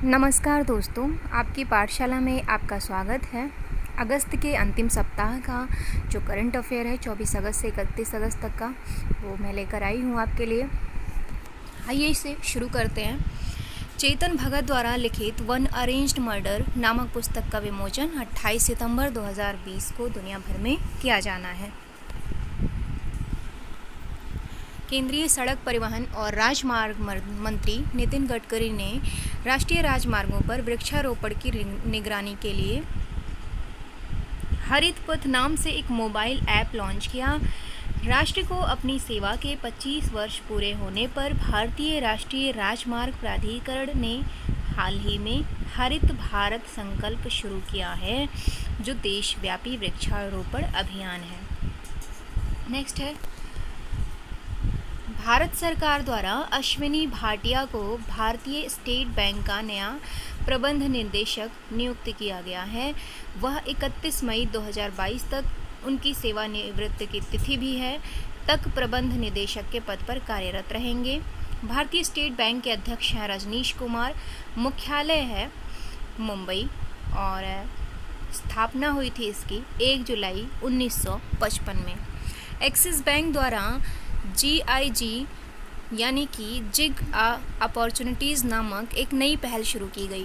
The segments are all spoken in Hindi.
नमस्कार दोस्तों, आपकी पाठशाला में आपका स्वागत है। अगस्त के अंतिम सप्ताह का जो करंट अफेयर है 24 अगस्त से 31 अगस्त तक का, वो मैं लेकर आई हूँ आपके लिए। आइए इसे शुरू करते हैं। चेतन भगत द्वारा लिखित वन अरेंज्ड मर्डर नामक पुस्तक का विमोचन 28 सितंबर 2020 को दुनिया भर में किया जाना है। केंद्रीय सड़क परिवहन और राजमार्ग मंत्री नितिन गडकरी ने राष्ट्रीय राजमार्गों पर वृक्षारोपण की निगरानी के लिए हरित पथ नाम से एक मोबाइल ऐप लॉन्च किया। राष्ट्र को अपनी सेवा के 25 वर्ष पूरे होने पर भारतीय राष्ट्रीय राजमार्ग प्राधिकरण ने हाल ही में हरित भारत संकल्प शुरू किया है, जो देशव्यापी वृक्षारोपण अभियान है। नेक्स्ट है, भारत सरकार द्वारा अश्विनी भाटिया को भारतीय स्टेट बैंक का नया प्रबंध निदेशक नियुक्त किया गया है। वह 31 मई 2022 तक उनकी सेवानिवृत्ति की तिथि भी है तक प्रबंध निदेशक के पद पर कार्यरत रहेंगे। भारतीय स्टेट बैंक के अध्यक्ष हैं रजनीश कुमार। मुख्यालय है मुंबई और स्थापना हुई थी इसकी 1 जुलाई 1955 में। एक्सिस बैंक द्वारा GIG यानी कि जिग अपॉर्चुनिटीज़ नामक एक नई पहल शुरू की गई।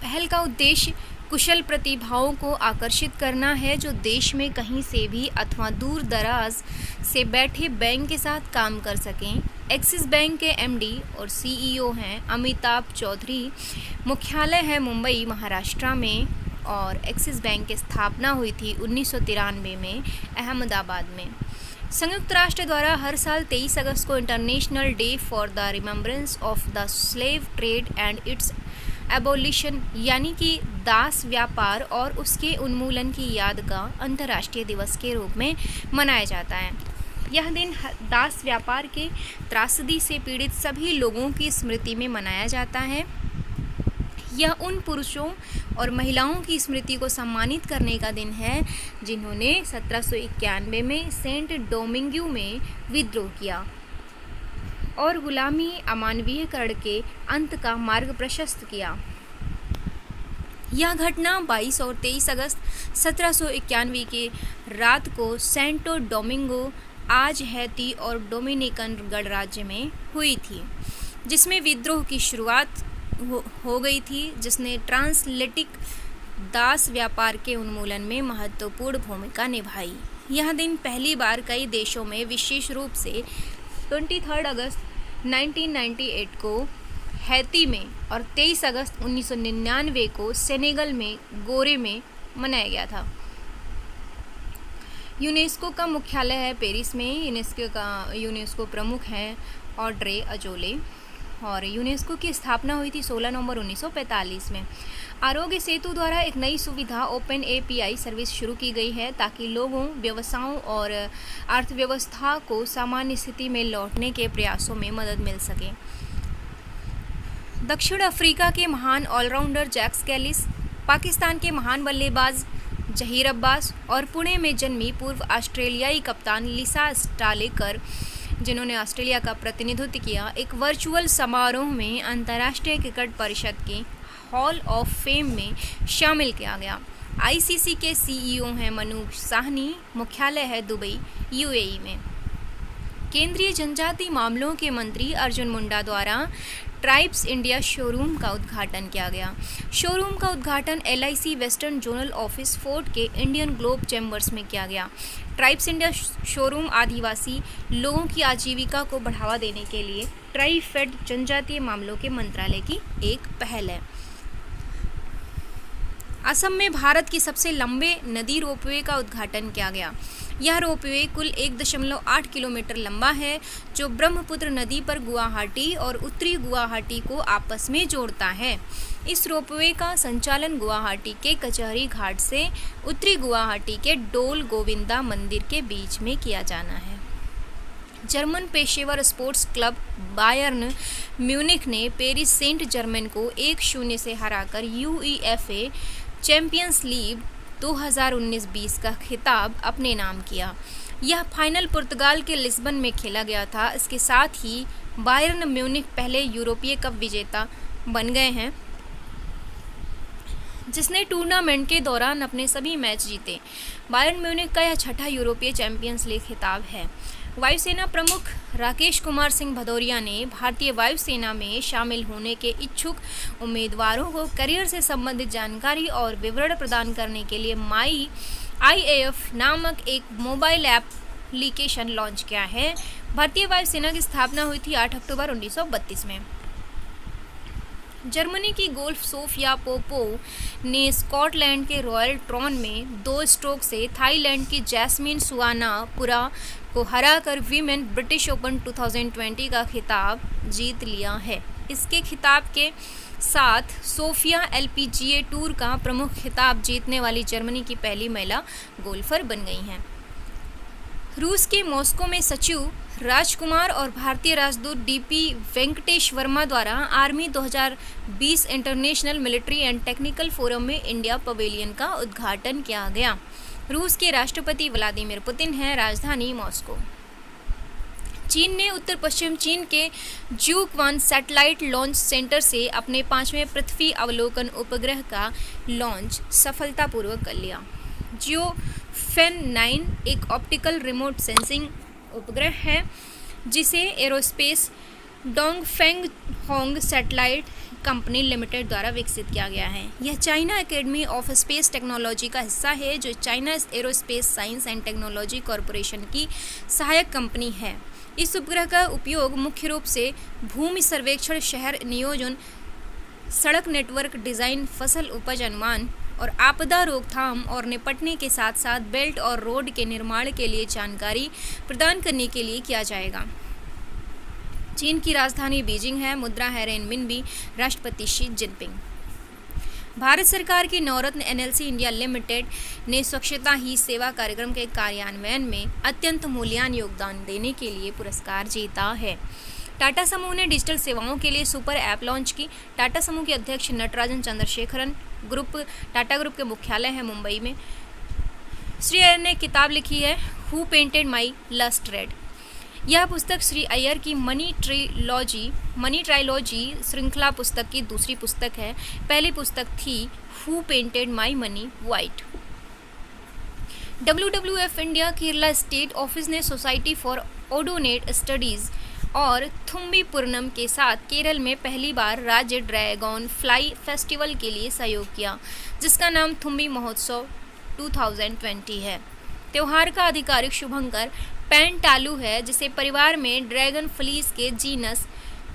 पहल का उद्देश्य कुशल प्रतिभाओं को आकर्षित करना है, जो देश में कहीं से भी अथवा दूर दराज से बैठे बैंक के साथ काम कर सकें। एक्सिस बैंक के MD और CEO हैं अमिताभ चौधरी। मुख्यालय है मुंबई, महाराष्ट्र में, और एक्सिस बैंक की स्थापना हुई थी 1993 में अहमदाबाद में। संयुक्त राष्ट्र द्वारा हर साल 23 अगस्त को international day for the remembrance of the slave trade and it's abolition यानी कि दास व्यापार और उसके उन्मूलन की याद का अंतर्राष्ट्रीय दिवस के रूप में मनाया जाता है। यह दिन दास व्यापार के त्रासदी से पीड़ित सभी लोगों की स्मृति में मनाया जाता है। यह उन पुरुषों और महिलाओं की स्मृति को सम्मानित करने का दिन है जिन्होंने 1791 में सेंट डोमिंग्यू में विद्रोह किया और गुलामी अमानवीयकरण के अंत का मार्ग प्रशस्त किया। यह घटना 22 और 23 अगस्त 1791 की रात को सेंटो डोमिंगो, आज हैती और डोमिनिकन गणराज्य में हुई थी, जिसमें विद्रोह की शुरुआत हो गई थी, जिसने ट्रांसलेटिक दास व्यापार के उन्मूलन में महत्वपूर्ण भूमिका निभाई। यह दिन पहली बार कई देशों में, विशेष रूप से 23 अगस्त 1998 को हैती में और 23 अगस्त 1999 को सेनेगल में गोरे में मनाया गया था। यूनेस्को का मुख्यालय है पेरिस में। यूनेस्को प्रमुख हैं ऑड्रे अजोले और यूनेस्को की स्थापना हुई थी 16 नवंबर 1945 में। आरोग्य सेतु द्वारा एक नई सुविधा ओपन API सर्विस शुरू की गई है ताकि लोगों, व्यवसायों और अर्थव्यवस्था को सामान्य स्थिति में लौटने के प्रयासों में मदद मिल सके। दक्षिण अफ्रीका के महान ऑलराउंडर जैक्स कैलिस, पाकिस्तान के महान बल्लेबाज जहीर अब्बास और पुणे में जन्मी पूर्व ऑस्ट्रेलियाई कप्तान लिसा स्टालेकर, जिन्होंने ऑस्ट्रेलिया का प्रतिनिधित्व किया, एक वर्चुअल समारोह में अंतर्राष्ट्रीय क्रिकेट परिषद के हॉल ऑफ फेम में शामिल किया गया। ICC के CEO हैं मनोज साहनी। मुख्यालय है दुबई, UAE में। केंद्रीय जनजाति मामलों के मंत्री अर्जुन मुंडा द्वारा ट्राइब्स इंडिया शोरूम का उद्घाटन किया गया। शोरूम का उद्घाटन LIC western zonal office fort के इंडियन ग्लोब चैम्बर्स में किया गया। ट्राइब्स इंडिया शोरूम आदिवासी लोगों की आजीविका को बढ़ावा देने के लिए ट्राइफेड जनजातीय मामलों के मंत्रालय की एक पहल है। असम में भारत की सबसे लंबे नदी रोपवे का उद्घाटन किया गया। यह रोपवे कुल 1.8 किलोमीटर लंबा है, जो ब्रह्मपुत्र नदी पर गुवाहाटी और उत्तरी गुवाहाटी को आपस में जोड़ता है। इस रोपवे का संचालन गुवाहाटी के कचहरी घाट से उत्तरी गुवाहाटी के डोल गोविंदा मंदिर के बीच में किया जाना है। जर्मन पेशेवर स्पोर्ट्स क्लब बायर्न म्यूनिख ने पेरिस सेंट जर्मेन को 1-0 से हराकर UEFA चैंपियंस लीग 2019-20 का खिताब अपने नाम किया। यह फाइनल पुर्तगाल के लिस्बन में खेला गया था। इसके साथ ही बायर्न म्यूनिख पहले यूरोपीय कप विजेता बन गए हैं जिसने टूर्नामेंट के दौरान अपने सभी मैच जीते। बायर्न म्यूनिख का यह छठा यूरोपीय चैंपियंस लीग खिताब है। वायुसेना प्रमुख राकेश कुमार सिंह भदौरिया ने भारतीय वायुसेना में शामिल होने के इच्छुक उम्मीदवारों को करियर से संबंधित जानकारी और विवरण प्रदान करने के लिए माई IAF नामक एक मोबाइल एप्लीकेशन लॉन्च किया है। भारतीय वायुसेना की स्थापना हुई थी 8 अक्टूबर 1932 में। जर्मनी की गोल्फ सोफिया पोपोव ने स्कॉटलैंड के रॉयल ट्रॉन में 2 स्ट्रोक से थाईलैंड की जैस्मिन सुवानापुरा को हराकर वीमेन ब्रिटिश ओपन 2020 का खिताब जीत लिया है। इसके खिताब के साथ सोफिया LPGA टूर का प्रमुख खिताब जीतने वाली जर्मनी की पहली महिला गोल्फर बन गई हैं। रूस के मॉस्को में सचिव राजकुमार और भारतीय राजदूत DP वेंकटेश वर्मा द्वारा army 2020 international military and technical forum में इंडिया पवेलियन का उद्घाटन किया गया। रूस के राष्ट्रपति व्लादिमीर पुतिन हैं। राजधानी मॉस्को। चीन ने उत्तर पश्चिम चीन के ज्यूक्वान सैटेलाइट लॉन्च सेंटर से अपने 5वें पृथ्वी अवलोकन उपग्रह का लॉन्च सफलतापूर्वक कर लिया। जियोफेन 9 एक ऑप्टिकल रिमोट सेंसिंग उपग्रह है जिसे aerospace Dongfeng Hong satellite company limited द्वारा विकसित किया गया है। यह China academy of space technology का हिस्सा है जो China aerospace science and technology corporation की सहायक कंपनी है। इस उपग्रह का उपयोग मुख्य रूप से भूमि सर्वेक्षण, शहर नियोजन, सड़क नेटवर्क डिज़ाइन, फसल उपज अनुमान और आपदा रोकथाम और निपटने के साथ साथ बेल्ट और रोड के निर्माण के लिए जानकारी प्रदान करने के लिए किया जाएगा। चीन की राजधानी बीजिंग है। मुद्रा है रेनमिनबी। राष्ट्रपति शी जिनपिंग। भारत सरकार की नवरत्न NLC इंडिया लिमिटेड ने स्वच्छता ही सेवा कार्यक्रम के कार्यान्वयन में अत्यंत मूल्यवान योगदान देने के लिए पुरस्कार जीता है। टाटा समूह ने डिजिटल सेवाओं के लिए सुपर ऐप लॉन्च की। टाटा समूह के अध्यक्ष नटराजन चंद्रशेखरन टाटा ग्रुप के मुख्यालय है मुंबई में। श्री अय्यर ने किताब लिखी है who painted my lust red. यह पुस्तक श्री अय्यर की मनी ट्रायलॉजी श्रृंखला पुस्तक की दूसरी पुस्तक है। पहली पुस्तक थी who painted my money white. WWF India Kerala state office ने सोसाइटी फॉर ओडोनेट स्टडीज़ और थुम्बी पूर्णम के साथ केरल में पहली बार राज्य ड्रैगन फ्लाई फेस्टिवल के लिए सहयोग किया जिसका नाम थुम्बी महोत्सव 2020 है। त्यौहार का आधिकारिक शुभंकर पेंटालू है जिसे परिवार में ड्रैगन फ्लीस के जीनस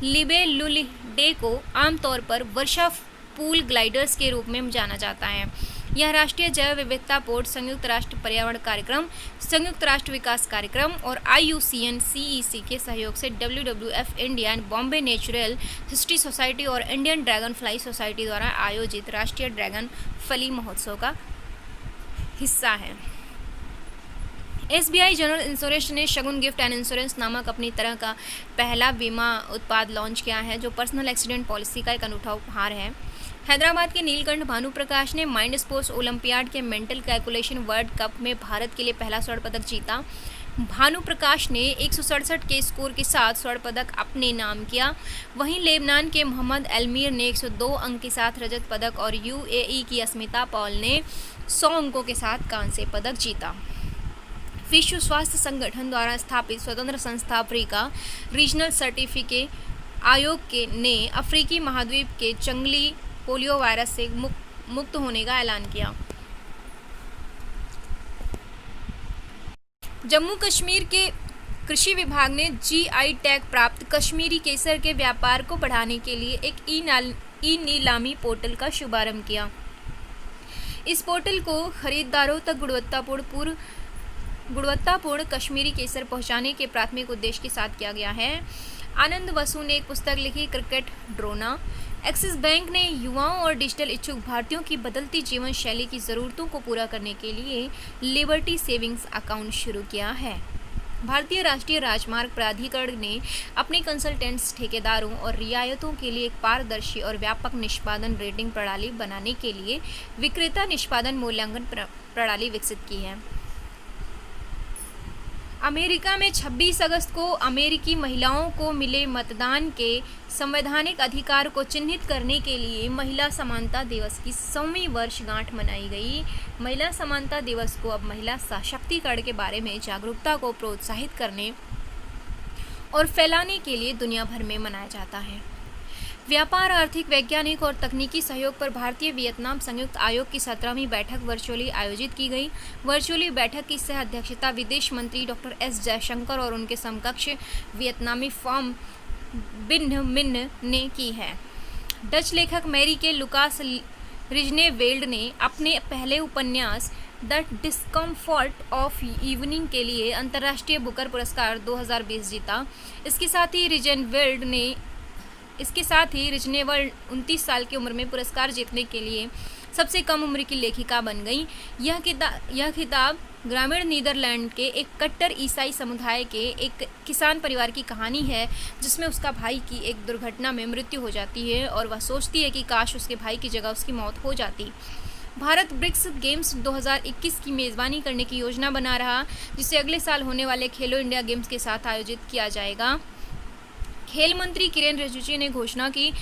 लिबेलुलिडे को आमतौर पर वर्षा पूल ग्लाइडर्स के रूप में जाना जाता है। यह राष्ट्रीय जैव विविधता बोर्ड, संयुक्त राष्ट्र पर्यावरण कार्यक्रम, संयुक्त राष्ट्र विकास कार्यक्रम और IUCN CEC के सहयोग से WWF India and Bombay natural history society और इंडियन ड्रैगन फ्लाई सोसाइटी द्वारा आयोजित राष्ट्रीय ड्रैगन फ्ली महोत्सव का हिस्सा है। SBI जनरल इंश्योरेंस ने शगुन गिफ्ट एंड इंश्योरेंस नामक अपनी तरह का पहला बीमा उत्पाद लॉन्च किया है जो पर्सनल एक्सीडेंट पॉलिसी का एक अनूठा उपहार है। हैदराबाद के नीलकंठ भानुप्रकाश ने माइंड स्पोर्ट्स ओलंपियाड के मेंटल कैलकुलेशन वर्ल्ड कप में भारत के लिए पहला स्वर्ण पदक जीता। भानुप्रकाश ने 167 के स्कोर के साथ स्वर्ण पदक अपने नाम किया। वहीं लेबनान के मोहम्मद एलमीर ने 102 अंक के साथ रजत पदक और UAE की अस्मिता पॉल ने 100 अंकों के साथ कांस्य पदक जीता। विश्व स्वास्थ्य संगठन द्वारा स्थापित स्वतंत्र संस्था अफ्रीका रीजनल सर्टिफिकेट आयोग ने अफ्रीकी महाद्वीप के जंगली पोलियो वायरस से मुक्त होने का ऐलान किया। जम्मू कश्मीर के कृषि विभाग ने GI टैग प्राप्त कश्मीरी केसर के व्यापार को बढ़ाने के लिए एक ई नीलामी पोर्टल का शुभारंभ किया। इस पोर्टल को खरीदारों तक गुणवत्तापूर्ण कश्मीरी केसर पहुंचाने के प्राथमिक उद्देश्य के साथ किया गया है। आनंद वसु ने एक पुस्तक लिखी क्रिकेट ड्रोना। एक्सिस बैंक ने युवाओं और डिजिटल इच्छुक भारतीयों की बदलती जीवन शैली की ज़रूरतों को पूरा करने के लिए लिबर्टी सेविंग्स अकाउंट शुरू किया है। भारतीय राष्ट्रीय राजमार्ग प्राधिकरण ने अपने कंसल्टेंट्स, ठेकेदारों और रियायतों के लिए एक पारदर्शी और व्यापक निष्पादन रेटिंग प्रणाली बनाने के लिए विक्रेता निष्पादन मूल्यांकन प्रणाली विकसित की है। अमेरिका में 26 अगस्त को अमेरिकी महिलाओं को मिले मतदान के संवैधानिक अधिकार को चिन्हित करने के लिए महिला समानता दिवस की 100वीं वर्षगांठ मनाई गई। महिला समानता दिवस को अब महिला सशक्तिकरण के बारे में जागरूकता को प्रोत्साहित करने और फैलाने के लिए दुनिया भर में मनाया जाता है। व्यापार, आर्थिक, वैज्ञानिक और तकनीकी सहयोग पर भारतीय वियतनाम संयुक्त आयोग की 17वीं बैठक वर्चुअली आयोजित की गई। वर्चुअली बैठक की सह अध्यक्षता विदेश मंत्री डॉक्टर एस जयशंकर और उनके समकक्ष वियतनामी फॉर्म बिन्ह मिन्ह ने की है। डच लेखक मैरी के लुकास रिजनेवेल्ड ने अपने पहले उपन्यास द डिस्कम्फर्ट ऑफ इवनिंग के लिए अंतर्राष्ट्रीय बुकर पुरस्कार 2020 जीता। इसके साथ ही रिजनेवेल्ड 29 साल की उम्र में पुरस्कार जीतने के लिए सबसे कम उम्र की लेखिका बन गई। यह खिताब ग्रामीण नीदरलैंड के एक कट्टर ईसाई समुदाय के एक किसान परिवार की कहानी है, जिसमें उसका भाई की एक दुर्घटना में मृत्यु हो जाती है और वह सोचती है कि काश उसके भाई की जगह उसकी मौत हो जाती। भारत ब्रिक्स गेम्स 2021 की मेज़बानी करने की योजना बना रहा, जिसे अगले साल होने वाले खेलो इंडिया गेम्स के साथ आयोजित किया जाएगा। खेल मंत्री किरेन रिजिजू ने घोषणा की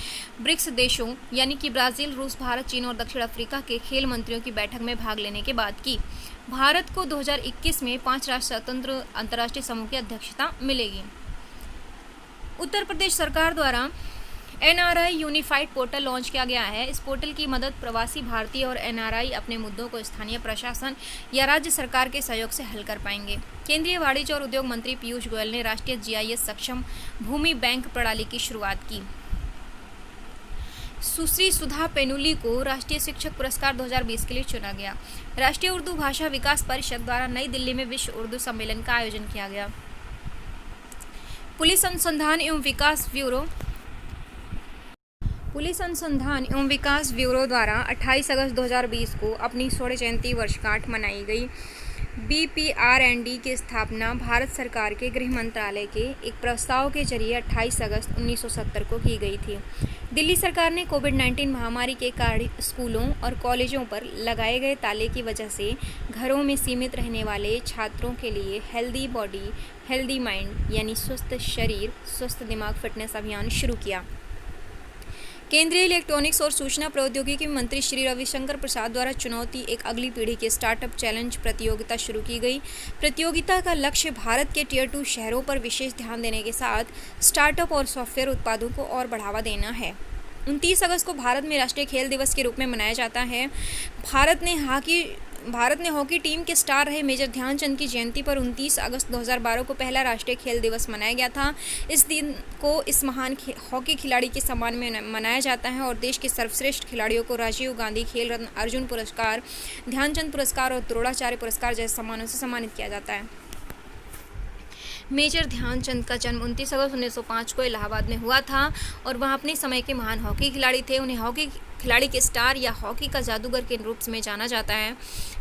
ब्रिक्स देशों यानी कि ब्राज़ील, रूस, भारत, चीन और दक्षिण अफ्रीका के खेल मंत्रियों की बैठक में भाग लेने के बाद की भारत को 2021 में 5 राष्ट्र स्वतंत्र अंतर्राष्ट्रीय समूह की अध्यक्षता मिलेगी। उत्तर प्रदेश सरकार द्वारा NRI यूनिफाइड पोर्टल लॉन्च किया गया है। इस पोर्टल की मदद प्रवासी भारतीय और NRI अपने मुद्दों को स्थानीय प्रशासन या राज्य सरकार के सहयोग से हल कर पाएंगे। केंद्रीय वाणिज्य और उद्योग मंत्री पीयूष गोयल ने राष्ट्रीय GIS सक्षम भूमि बैंक प्रणाली की शुरुआत की। सुश्री सुधा पेनुली को राष्ट्रीय शिक्षक पुरस्कार 2020 के लिए चुना गया। राष्ट्रीय उर्दू भाषा विकास परिषद द्वारा नई दिल्ली में विश्व उर्दू सम्मेलन का आयोजन किया गया। पुलिस अनुसंधान एवं विकास ब्यूरो द्वारा 28 अगस्त 2020 को अपनी स्वर्ण जयंती वर्षगांठ मनाई गई। BPRND की स्थापना भारत सरकार के गृह मंत्रालय के एक प्रस्ताव के जरिए 28 अगस्त 1970 को की गई थी। दिल्ली सरकार ने कोविड-19 महामारी के कारण स्कूलों और कॉलेजों पर लगाए गए ताले की वजह से घरों में सीमित रहने वाले छात्रों के लिए हेल्दी बॉडी हेल्दी माइंड यानी स्वस्थ शरीर स्वस्थ दिमाग फिटनेस अभियान शुरू किया। केंद्रीय इलेक्ट्रॉनिक्स और सूचना प्रौद्योगिकी मंत्री श्री रविशंकर प्रसाद द्वारा चुनौती एक अगली पीढ़ी के स्टार्टअप चैलेंज प्रतियोगिता शुरू की गई। प्रतियोगिता का लक्ष्य भारत के Tier 2 शहरों पर विशेष ध्यान देने के साथ स्टार्टअप और सॉफ्टवेयर उत्पादों को और बढ़ावा देना है। 29 अगस्त को भारत में राष्ट्रीय खेल दिवस के रूप में मनाया जाता है। भारत ने हॉकी टीम के स्टार रहे मेजर ध्यानचंद की जयंती पर 29 अगस्त 2012 को पहला राष्ट्रीय खेल दिवस मनाया गया था। इस दिन को इस महान हॉकी खिलाड़ी के सम्मान में मनाया जाता है और देश के सर्वश्रेष्ठ खिलाड़ियों को राजीव गांधी खेल रत्न, अर्जुन पुरस्कार, ध्यानचंद पुरस्कार और द्रोणाचार्य पुरस्कार जैसे सम्मानों से सम्मानित किया जाता है। मेजर ध्यानचंद का जन्म 29 अगस्त 1905 को इलाहाबाद में हुआ था और वह अपने समय के महान हॉकी खिलाड़ी थे। उन्हें हॉकी खिलाड़ी के स्टार या हॉकी का जादूगर के रूप में जाना जाता है,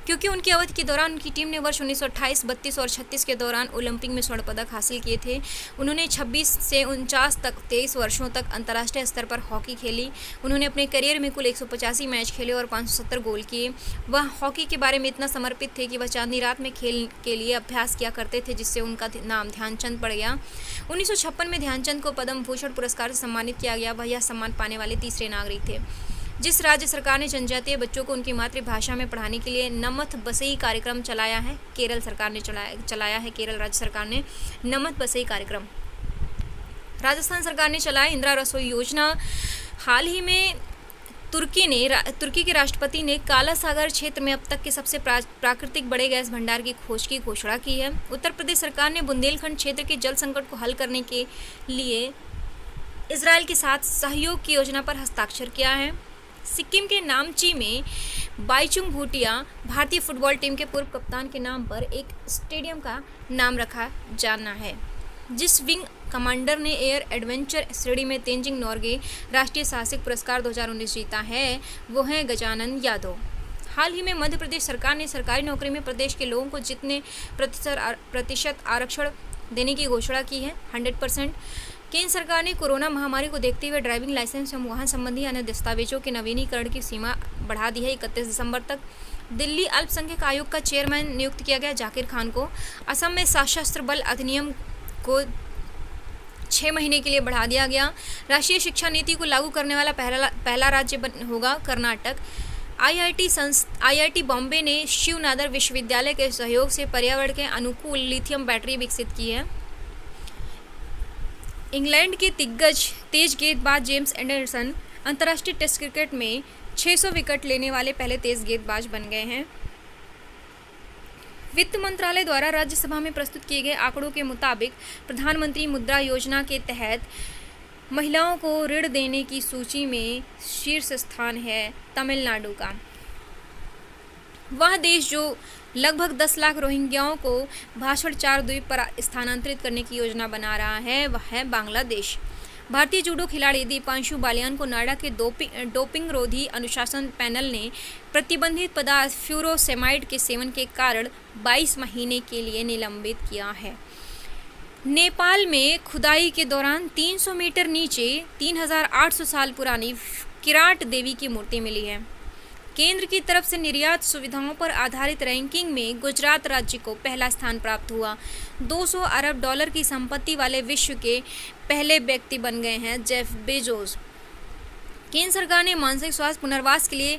क्योंकि उनकी अवधि के दौरान उनकी टीम ने वर्ष 1928, 32 और 36 के दौरान ओलंपिक में स्वर्ण पदक हासिल किए थे। उन्होंने 26 से 49 तक 23 वर्षों तक अंतर्राष्ट्रीय स्तर पर हॉकी खेली। उन्होंने अपने करियर में कुल 185 मैच खेले और 570 गोल किए। वह हॉकी के बारे में इतना समर्पित थे कि वह चांदनी रात में खेल के लिए अभ्यास किया करते थे, जिससे उनका नाम ध्यानचंद पड़ गया। 1956 में ध्यानचंद को पद्म भूषण पुरस्कार से सम्मानित किया गया। वह यह सम्मान पाने वाले तीसरे नागरिक थे। जिस राज्य सरकार ने जनजातीय बच्चों को उनकी मातृभाषा में पढ़ाने के लिए नमथ बसई कार्यक्रम चलाया है, केरल सरकार ने चलाया है। केरल राज्य सरकार ने नमथ बसई कार्यक्रम। राजस्थान सरकार ने चलाया इंदिरा रसोई योजना। हाल ही में तुर्की के राष्ट्रपति ने काला सागर क्षेत्र में अब तक के सबसे प्राकृतिक बड़े गैस भंडार की खोज की घोषणा की है। उत्तर प्रदेश सरकार ने बुंदेलखंड क्षेत्र के जल संकट को हल करने के लिए इजराइल के साथ सहयोग की योजना पर हस्ताक्षर किया है। सिक्किम के नामची में बाईचुंग भूटिया भारतीय फुटबॉल टीम के पूर्व कप्तान के नाम पर एक स्टेडियम का नाम रखा जाना है। जिस विंग कमांडर ने एयर एडवेंचर श्रेणी में तेंजिंग नॉर्गे राष्ट्रीय साहसिक पुरस्कार 2019 जीता है, वो हैं गजानन यादव। हाल ही में मध्य प्रदेश सरकार ने सरकारी नौकरी में प्रदेश के लोगों को जितने प्रतिशत आरक्षण देने की घोषणा की है 100%। केंद्र सरकार ने कोरोना महामारी को देखते हुए ड्राइविंग लाइसेंस एवं वाहन संबंधी अन्य दस्तावेजों के नवीनीकरण की सीमा बढ़ा दी है 31 दिसंबर तक। दिल्ली अल्पसंख्यक आयोग का चेयरमैन नियुक्त किया गया जाकिर खान को। असम में सशस्त्र बल अधिनियम को 6 महीने के लिए बढ़ा दिया गया। राष्ट्रीय शिक्षा नीति को लागू करने वाला पहला राज्य होगा कर्नाटक। आईआईटी बॉम्बे ने शिव नादर विश्वविद्यालय के सहयोग से पर्यावरण के अनुकूल लिथियम बैटरी विकसित की है। इंग्लैंड के दिग्गज तेज गेंदबाज जेम्स एंडरसन अंतर्राष्ट्रीय टेस्ट क्रिकेट में 600 विकेट लेने वाले पहले तेज गेंदबाज बन गए हैं। वित्त मंत्रालय द्वारा राज्यसभा में प्रस्तुत किए गए आंकड़ों के मुताबिक प्रधानमंत्री मुद्रा योजना के तहत महिलाओं को ऋण देने की सूची में शीर्ष स्थान है तमिलनाडु का। वह देश जो लगभग 10 लाख रोहिंग्याओं को भाषण 4 द्वीप पर स्थानांतरित करने की योजना बना रहा है वह है बांग्लादेश। भारतीय जूडो खिलाड़ी दीपांशु बालियान को नोएडा के डोपिंग रोधी अनुशासन पैनल ने प्रतिबंधित पदार्थ फ्यूरोसेमाइड के सेवन के कारण 22 महीने के लिए निलंबित किया है। नेपाल में खुदाई के दौरान 300 मीटर नीचे 3800 साल पुरानी किराट देवी की मूर्ति मिली है। केंद्र की तरफ से निर्यात सुविधाओं पर आधारित रैंकिंग में गुजरात राज्य को पहला स्थान प्राप्त हुआ। 200 अरब डॉलर की संपत्ति वाले विश्व के पहले व्यक्ति बन गए हैं जेफ बेजोस। केंद्र सरकार ने मानसिक स्वास्थ्य पुनर्वास के लिए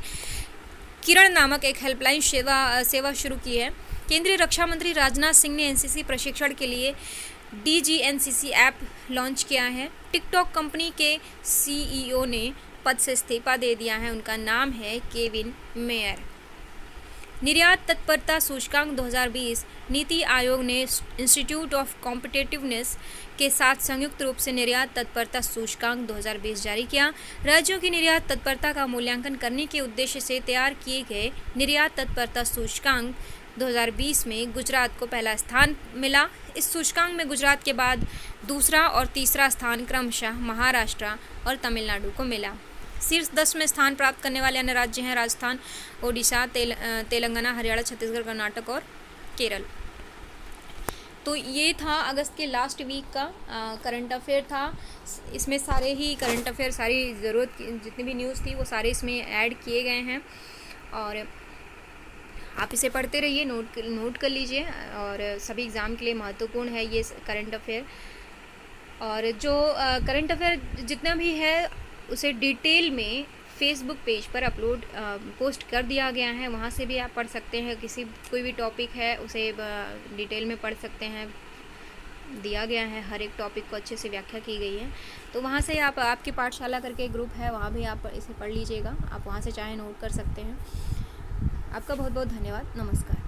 किरण नामक एक हेल्पलाइन सेवा शुरू की है। केंद्रीय रक्षा मंत्री राजनाथ सिंह ने एनसीसी प्रशिक्षण के लिए DGNCC ऐप लॉन्च किया है। टिकटॉक कंपनी के CEO ने पद से इस्तीफा दे दिया है। उनका नाम है केविन मेयर। निर्यात तत्परता सूचकांक 2020 नीति आयोग ने इंस्टीट्यूट ऑफ कॉम्पिटिटिवनेस के साथ संयुक्त रूप से निर्यात तत्परता सूचकांक 2020 जारी किया। राज्यों की निर्यात तत्परता का मूल्यांकन करने के उद्देश्य से तैयार किए गए निर्यात तत्परता सूचकांक 2020 में गुजरात को पहला स्थान मिला। इस सूचकांक में गुजरात के बाद दूसरा और तीसरा स्थान क्रमशः महाराष्ट्र और तमिलनाडु को मिला। शीर्ष 10 में स्थान प्राप्त करने वाले अन्य राज्य हैं राजस्थान, ओडिशा, तेलंगाना, हरियाणा, छत्तीसगढ़, कर्नाटक और केरल। तो ये था अगस्त के लास्ट वीक का करंट अफेयर था। इसमें सारे ही करंट अफेयर, सारी ज़रूरत जितनी भी न्यूज़ थी वो सारे इसमें ऐड किए गए हैं और आप इसे पढ़ते रहिए, नोट कर लीजिए। और सभी एग्ज़ाम के लिए महत्वपूर्ण है ये करंट अफेयर। और जो करंट अफेयर जितना भी है उसे डिटेल में फेसबुक पेज पर पोस्ट कर दिया गया है, वहाँ से भी आप पढ़ सकते हैं। कोई भी टॉपिक है उसे डिटेल में पढ़ सकते हैं, दिया गया है, हर एक टॉपिक को अच्छे से व्याख्या की गई है। तो वहाँ से आप आपकी पाठशाला करके ग्रुप है, वहाँ भी आप इसे पढ़ लीजिएगा। आप वहाँ से चाहे नोट कर सकते हैं। आपका बहुत बहुत धन्यवाद। नमस्कार।